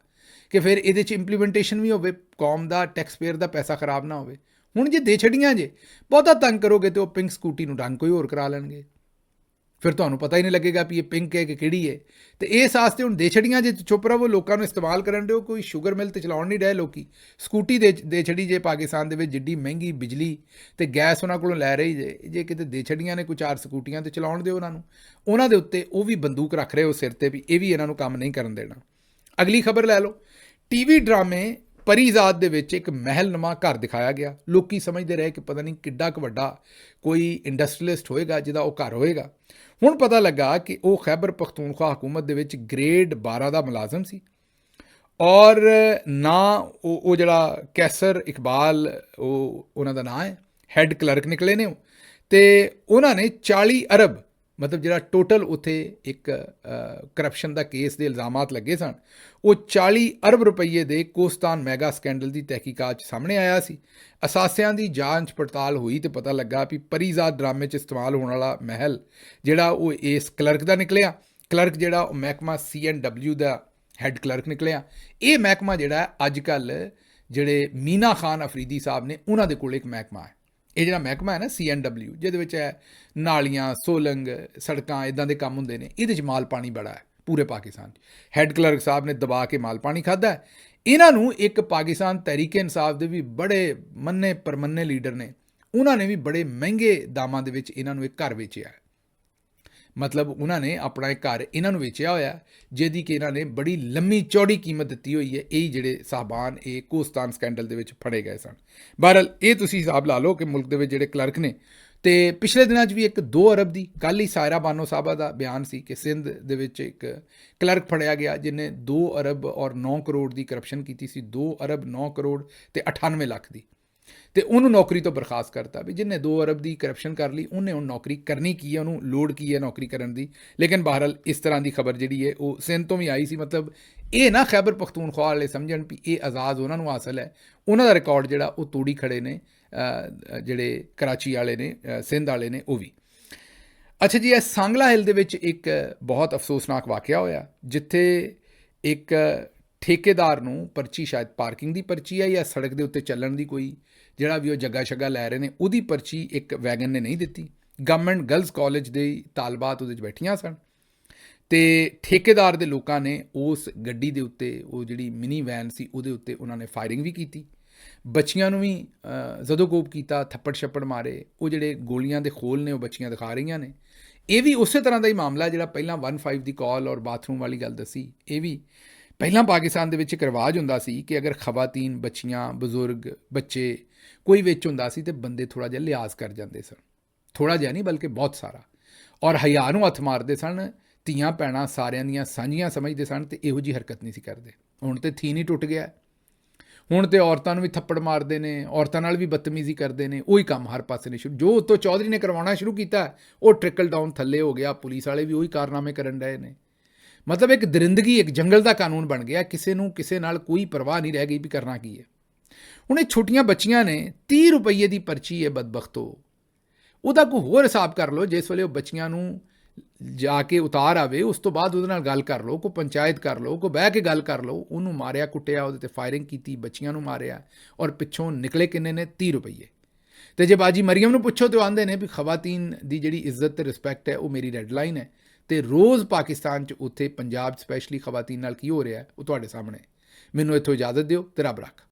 ਕਿ ਫਿਰ ਇਹਦੇ 'ਚ ਇੰਪਲੀਮੈਂਟੇਸ਼ਨ ਵੀ ਹੋਵੇ, ਕੌਮ ਦਾ ਟੈਕਸ ਪੇਅਰ ਦਾ ਪੈਸਾ ਖਰਾਬ ਨਾ ਹੋਵੇ। ਹੁਣ ਜੇ ਦੇ ਛੱਡੀਆਂ ਜੇ ਬਹੁਤਾ ਤੰਗ ਕਰੋਗੇ ਤਾਂ ਉਹ ਪਿੰਕ ਸਕੂਟੀ ਨੂੰ ਰੰਗ ਕੋਈ ਹੋਰ ਕਰਾ ਲੈਣਗੇ, ਫਿਰ ਤੁਹਾਨੂੰ ਪਤਾ ਹੀ ਨਹੀਂ ਲੱਗੇਗਾ ਵੀ ਇਹ ਪਿੰਕ ਹੈ ਕਿ ਕਿਹੜੀ ਹੈ। ਅਤੇ ਇਸ ਵਾਸਤੇ ਹੁਣ ਦੇ ਛੜੀਆਂ ਜੇ ਚੁੱਪ ਰਹੋ, ਲੋਕਾਂ ਨੂੰ ਇਸਤੇਮਾਲ ਕਰਨ ਦਿਓ। ਕੋਈ ਸ਼ੂਗਰ ਮਿਲ ਤੇ ਚਲਾਉਣ ਨਹੀਂ ਰਹੇ ਲੋਕੀ, ਸਕੂਟੀ ਦੇ ਛੜੀ ਜੇ ਪਾਕਿਸਤਾਨ ਦੇ ਵਿੱਚ ਜਿੱਡੀ ਮਹਿੰਗੀ ਬਿਜਲੀ ਅਤੇ ਗੈਸ ਉਹਨਾਂ ਕੋਲੋਂ ਲੈ ਰਹੀ ਜੇ ਕਿਤੇ ਦੇ ਛੜੀਆਂ ਨੇ ਕੋਈ 4 ਸਕੂਟੀਆਂ ਤੇ ਚਲਾਉਣ ਦਿਓ ਉਹਨਾਂ ਨੂੰ, ਉਹਨਾਂ ਦੇ ਉੱਤੇ ਉਹ ਵੀ ਬੰਦੂਕ ਰੱਖ ਰਹੇ ਹੋ ਸਿਰ 'ਤੇ ਵੀ ਇਹ ਵੀ ਇਹਨਾਂ ਨੂੰ ਕੰਮ ਨਹੀਂ ਕਰਨ ਦੇਣਾ। ਅਗਲੀ ਖਬਰ ਲੈ ਲਓ। ਟੀਵੀ ਡਰਾਮੇ ਪਰੀਜ਼ਾਦ ਦੇ ਵਿੱਚ ਇੱਕ ਮਹਿਲਨੁਮਾ ਘਰ ਦਿਖਾਇਆ ਗਿਆ। ਲੋਕੀ ਸਮਝਦੇ ਰਹੇ ਕਿ ਪਤਾ ਨਹੀਂ ਕਿੱਡਾ ਕੁ ਵੱਡਾ ਕੋਈ ਇੰਡਸਟਰੀਅਲਿਸਟ ਹੋਏਗਾ ਜਿਹਦਾ ਉਹ ਘਰ ਹੋਏਗਾ। ਹੁਣ ਪਤਾ ਲੱਗਾ ਕਿ ਉਹ ਖੈਬਰ ਪਖਤੂਨਖਵਾ ਹਕੂਮਤ ਦੇ ਵਿੱਚ ਗ੍ਰੇਡ 12 ਦਾ ਮੁਲਾਜ਼ਮ ਸੀ ਔਰ ਨਾ ਉਹ ਜਿਹੜਾ ਕੈਸਰ ਇਕਬਾਲ ਉਹਨਾਂ ਦਾ ਨਾਂ ਹੈ, ਹੈੱਡ ਕਲਰਕ ਨਿਕਲੇ ਨੇ ਅਤੇ ਉਹਨਾਂ ਨੇ 40 ਅਰਬ ਮਤਲਬ ਜਿਹੜਾ ਟੋਟਲ ਉੱਥੇ ਇੱਕ ਕਰਪਸ਼ਨ ਦਾ ਕੇਸ ਦੇ ਇਲਜ਼ਾਮਾਤ ਲੱਗੇ ਸਨ, ਉਹ 40 ਅਰਬ ਰੁਪਈਏ ਦੇ ਕੋਸਤਾਨ ਮੈਗਾ ਸਕੈਂਡਲ ਦੀ ਤਹਿਕੀਕਾਤ 'ਚ ਸਾਹਮਣੇ ਆਇਆ ਸੀ। ਅਸਾਸਿਆਂ ਦੀ ਜਾਂਚ ਪੜਤਾਲ ਹੋਈ ਅਤੇ ਪਤਾ ਲੱਗਾ ਵੀ ਪਰੀਜ਼ਾਦ ਡਰਾਮੇ 'ਚ ਇਸਤੇਮਾਲ ਹੋਣ ਵਾਲਾ ਮਹਿਲ ਜਿਹੜਾ ਉਹ ਇਸ ਕਲਰਕ ਦਾ ਨਿਕਲਿਆ। ਕਲਰਕ ਜਿਹੜਾ ਉਹ ਮਹਿਕਮਾ CNW ਦਾ ਹੈੱਡ ਕਲਰਕ ਨਿਕਲਿਆ। ਇਹ ਮਹਿਕਮਾ ਜਿਹੜਾ ਅੱਜ ਕੱਲ੍ਹ ਜਿਹੜੇ ਮੀਨਾ ਖਾਨ ਅਫਰੀਦੀ ਸਾਹਿਬ ਨੇ ਉਹਨਾਂ ਦੇ ਕੋਲ ਇੱਕ ਮਹਿਕਮਾ ਹੈ। ਇਹ ਜਿਹੜਾ ਮਹਿਕਮਾ ਹੈ ਨਾ CNW, ਜਿਹਦੇ ਵਿੱਚ ਹੈ ਨਾਲੀਆਂ, ਸੋਲੰਗ, ਸੜਕਾਂ, ਇੱਦਾਂ ਦੇ ਕੰਮ ਹੁੰਦੇ ਨੇ, ਇਹਦੇ 'ਚ ਮਾਲ ਪਾਣੀ ਬੜਾ ਹੈ, ਪੂਰੇ ਪਾਕਿਸਤਾਨ 'ਚ। ਹੈੱਡ ਕਲਰਕ ਸਾਹਿਬ ਨੇ ਦਬਾ ਕੇ ਮਾਲ ਪਾਣੀ ਖਾਧਾ। ਇਹਨਾਂ ਨੂੰ ਇੱਕ ਪਾਕਿਸਤਾਨ ਤਹਿਰੀਕ ਇਨਸਾਫ ਦੇ ਵੀ ਬੜੇ ਮੰਨੇ ਪਰਮੰਨੇ ਲੀਡਰ ਨੇ, ਉਹਨਾਂ ਨੇ ਵੀ ਬੜੇ ਮਹਿੰਗੇ ਦਾਮਾਂ ਦੇ ਵਿੱਚ ਇਹਨਾਂ ਨੂੰ ਇੱਕ ਘਰ ਵੇਚਿਆ। ਮਤਲਬ ਉਹਨਾਂ ਨੇ ਆਪਣਾ ਇੱਕ ਘਰ ਇਹਨਾਂ ਨੂੰ ਵੇਚਿਆ ਹੋਇਆ, ਜਿਹਦੀ ਕਿ ਇਹਨਾਂ ਨੇ ਬੜੀ ਲੰਮੀ ਚੌੜੀ ਕੀਮਤ ਦਿੱਤੀ ਹੋਈ ਹੈ। ਇਹ ਜਿਹੜੇ ਸਾਹਬਾਨ ਇਹ ਕੋਸਤਾਨ ਸਕੈਂਡਲ ਦੇ ਵਿੱਚ ਫੜੇ ਗਏ ਸਨ। ਬਹਰਹਾਲ ਇਹ ਤੁਸੀਂ ਹਿਸਾਬ ਲਾ ਲਓ ਕਿ ਮੁਲਕ ਦੇ ਵਿੱਚ ਜਿਹੜੇ ਕਲਰਕ ਨੇ, ਤੇ ਪਿਛਲੇ ਦਿਨਾਂ 'ਚ ਵੀ ਇੱਕ 2 ਅਰਬ ਦੀ, ਕੱਲ੍ਹ ਹੀ ਸਾਇਰਾ ਬਾਨੋ ਸਾਹਿਬਾ ਦਾ ਬਿਆਨ ਸੀ ਕਿ ਸਿੰਧ ਦੇ ਵਿੱਚ ਇੱਕ ਕਲਰਕ ਫੜਿਆ ਗਿਆ ਜਿਹਨੇ 2 ਅਰਬ ਔਰ 9 ਕਰੋੜ ਦੀ ਕਰਪਸ਼ਨ ਕੀਤੀ ਸੀ। 2 ਅਰਬ 9 ਕਰੋੜ ਤੇ 98 ਲੱਖ ਦੀ, ਤੇ ਉਹਨੂੰ ਨੌਕਰੀ ਤੋਂ ਬਰਖਾਸਤ ਕਰਤਾ। ਵੀ ਜਿਹਨੇ 2 ਅਰਬ ਦੀ ਕਰਪਸ਼ਨ ਕਰ ਲਈ, ਉਹਨੇ ਹੁਣ ਨੌਕਰੀ ਕਰਨੀ ਕੀ ਹੈ, ਉਹਨੂੰ ਲੋੜ ਕੀ ਹੈ ਨੌਕਰੀ ਕਰਨ ਦੀ। ਲੇਕਿਨ ਬਹਰਹਾਲ ਇਸ ਤਰ੍ਹਾਂ ਦੀ ਖਬਰ ਜਿਹੜੀ ਹੈ ਉਹ ਸਿੰਧ ਤੋਂ ਵੀ ਆਈ ਸੀ। ਮਤਲਬ ਇਹ ਨਾ ਖੈਬਰ ਪਖਤੂਨਖਵਾ ਵਾਲੇ ਸਮਝਣ ਵੀ ਇਹ ਆਜ਼ਾਦ ਉਹਨਾਂ ਨੂੰ ਹਾਸਲ ਹੈ। ਉਹਨਾਂ ਦਾ ਰਿਕਾਰਡ ਜਿਹੜਾ ਉਹ ਤੋੜੀ ਖੜੇ ਨੇ ਜਿਹੜੇ ਕਰਾਚੀ ਵਾਲੇ ਨੇ, ਸਿੰਧ ਵਾਲੇ ਨੇ, ਉਹ ਵੀ। ਅੱਛਾ ਜੀ, ਇਹ ਸਾਂਗਲਾ ਹਿੱਲ ਦੇ ਵਿੱਚ ਇੱਕ ਬਹੁਤ ਅਫਸੋਸਨਾਕ ਵਾਕਿਆ ਹੋਇਆ, ਜਿੱਥੇ ਇੱਕ ਠੇਕੇਦਾਰ ਨੂੰ ਪਰਚੀ, ਸ਼ਾਇਦ ਪਾਰਕਿੰਗ ਦੀ ਪਰਚੀ ਹੈ ਜਾਂ ਸੜਕ ਦੇ ਉੱਤੇ ਚੱਲਣ ਦੀ, ਕੋਈ ਜਿਹੜਾ ਵੀ ਉਹ ਜੱਗਾ ਸ਼ੱਗਾ ਲੈ ਰਹੇ ਨੇ, ਉਹਦੀ ਪਰਚੀ ਇੱਕ ਵੈਗਨ ਨੇ ਨਹੀਂ ਦਿੱਤੀ। ਗਵਰਨਮੈਂਟ ਗਰਲਸ ਕਾਲਜ ਦੇ ਤਾਲਬਾਤ ਉਹਦੇ 'ਚ ਬੈਠੀਆਂ ਸਨ, ਤੇ ਠੇਕੇਦਾਰ ਦੇ ਲੋਕਾਂ ਨੇ ਉਸ ਗੱਡੀ ਦੇ ਉੱਤੇ, ਉਹ ਜਿਹੜੀ ਮਿਨੀ ਵੈਨ ਸੀ ਉਹਦੇ ਉੱਤੇ ਉਹਨਾਂ ਨੇ ਫਾਇਰਿੰਗ ਵੀ ਕੀਤੀ। ਬੱਚੀਆਂ ਨੂੰ ਵੀ ਜ਼ਦੋਕੋਬ ਕੀਤਾ, ਥੱਪੜ ਛੱਪੜ ਮਾਰੇ। ਉਹ ਜਿਹੜੇ ਗੋਲੀਆਂ ਦੇ ਖੋਲ ਨੇ ਉਹ ਬੱਚੀਆਂ ਦਿਖਾ ਰਹੀਆਂ ਨੇ। ਇਹ ਵੀ ਉਸੇ ਤਰ੍ਹਾਂ ਦਾ ਹੀ ਮਾਮਲਾ ਜਿਹੜਾ ਪਹਿਲਾਂ 15 ਦੀ ਕਾਲ ਔਰ ਬਾਥਰੂਮ ਵਾਲੀ ਗੱਲ ਦੱਸੀ। ਇਹ ਵੀ ਪਹਿਲਾਂ ਪਾਕਿਸਤਾਨ ਦੇ ਵਿੱਚ ਇੱਕ ਰਿਵਾਜ ਹੁੰਦਾ ਸੀ ਕਿ ਅਗਰ ਖਵਾਤੀਨ, ਬੱਚੀਆਂ, ਬਜ਼ੁਰਗ, ਬੱਚੇ ਕੋਈ ਵਿੱਚ ਹੁੰਦਾ ਸੀ ਤੇ ਬੰਦੇ ਥੋੜ੍ਹਾ ਜਿਹਾ ਲਿਹਾਜ਼ ਕਰ ਜਾਂਦੇ ਸਨ। ਥੋੜ੍ਹਾ ਜਿਹਾ ਨਹੀਂ ਬਲਕਿ ਬਹੁਤ ਸਾਰਾ, ਔਰ ਹਯਾ ਨੂੰ ਹੱਥ ਮਾਰਦੇ ਸਨ। ਧੀਆਂ ਭੈਣਾਂ ਸਾਰਿਆਂ ਦੀਆਂ ਸਾਂਝੀਆਂ ਸਮਝਦੇ ਸਨ ਤੇ ਇਹੋ ਜਿਹੀ ਹਰਕਤ ਨਹੀਂ ਸੀ ਕਰਦੇ। ਹੁਣ ਤੇ ਥੀਨ ਹੀ ਟੁੱਟ ਗਿਆ। ਹੁਣ ਤੇ ਔਰਤਾਂ ਨੂੰ ਵੀ ਥੱਪੜ ਮਾਰਦੇ ਨੇ, ਔਰਤਾਂ ਨਾਲ ਵੀ ਬਦਤਮੀਜ਼ੀ ਕਰਦੇ ਨੇ। ਉਹੀ ਕੰਮ ਹਰ ਪਾਸੇ ਨੇ ਸ਼ੁਰੂ, ਜੋ ਉੱਤੋਂ ਚੌਧਰੀ ਨੇ ਕਰਵਾਉਣਾ ਸ਼ੁਰੂ ਕੀਤਾ ਉਹ ਟ੍ਰਿਕਲ ਡਾਊਨ ਥੱਲੇ ਹੋ ਗਿਆ। ਪੁਲਿਸ ਵਾਲੇ ਵੀ ਉਹੀ ਕਾਰਨਾਮੇ ਕਰਨ ਰਹੇ ਨੇ। ਮਤਲਬ ਇੱਕ ਦਰਿੰਦਗੀ, ਇੱਕ ਜੰਗਲ ਦਾ ਕਾਨੂੰਨ ਬਣ ਗਿਆ। ਕਿਸੇ ਨੂੰ ਕਿਸੇ ਨਾਲ ਕੋਈ ਪਰਵਾਹ ਨਹੀਂ ਰਹਿ ਗਈ ਵੀ ਕਰਨਾ ਕੀ ਹੈ। ਹੁਣ ਇਹ ਛੋਟੀਆਂ ਬੱਚੀਆਂ ਨੇ, 30 ਰੁਪਈਏ ਦੀ ਪਰਚੀ ਹੈ ਬਦਬਖਤੋ। ਉਹਦਾ ਕੋਈ ਹੋਰ ਹਿਸਾਬ ਕਰ ਲਓ। ਜਿਸ ਵੇਲੇ ਉਹ ਬੱਚੀਆਂ ਨੂੰ ਜਾ ਕੇ ਉਤਾਰ ਆਵੇ, ਉਸ ਤੋਂ ਬਾਅਦ ਉਹਦੇ ਨਾਲ ਗੱਲ ਕਰ ਲਓ, ਕੋਈ ਪੰਚਾਇਤ ਕਰ ਲਓ, ਕੋਈ ਬਹਿ ਕੇ ਗੱਲ ਕਰ ਲਓ। ਉਹਨੂੰ ਮਾਰਿਆ ਕੁੱਟਿਆ, ਉਹਦੇ 'ਤੇ ਫਾਇਰਿੰਗ ਕੀਤੀ, ਬੱਚੀਆਂ ਨੂੰ ਮਾਰਿਆ, ਔਰ ਪਿੱਛੋਂ ਨਿਕਲੇ ਕਿੰਨੇ ਨੇ? 30 ਰੁਪਈਏ। ਤੇ ਜੇ ਬਾਜੀ ਮਰੀਮ ਨੂੰ ਪੁੱਛੋ ਤਾਂ ਆਉਂਦੇ ਨੇ ਵੀ ਖਵਾਤੀਨ ਦੀ ਜਿਹੜੀ ਇੱਜ਼ਤ ਤੇ ਰਿਸਪੈਕਟ ਹੈ ਉਹ ਮੇਰੀ ਰੈੱਡ ਲਾਈਨ ਹੈ। ਤੇ ਰੋਜ਼ ਪਾਕਿਸਤਾਨ 'ਚ, ਉੱਥੇ ਪੰਜਾਬ ਸਪੈਸ਼ਲੀ ਖਵਾਤੀਨ ਨਾਲ ਕੀ ਹੋ ਰਿਹਾ ਉਹ ਤੁਹਾਡੇ ਸਾਹਮਣੇ। ਮੈਨੂੰ ਇੱਥੋਂ ਇਜਾਜ਼ਤ ਦਿਓ ਤੇ ਰੱਬ ਰੱਖ।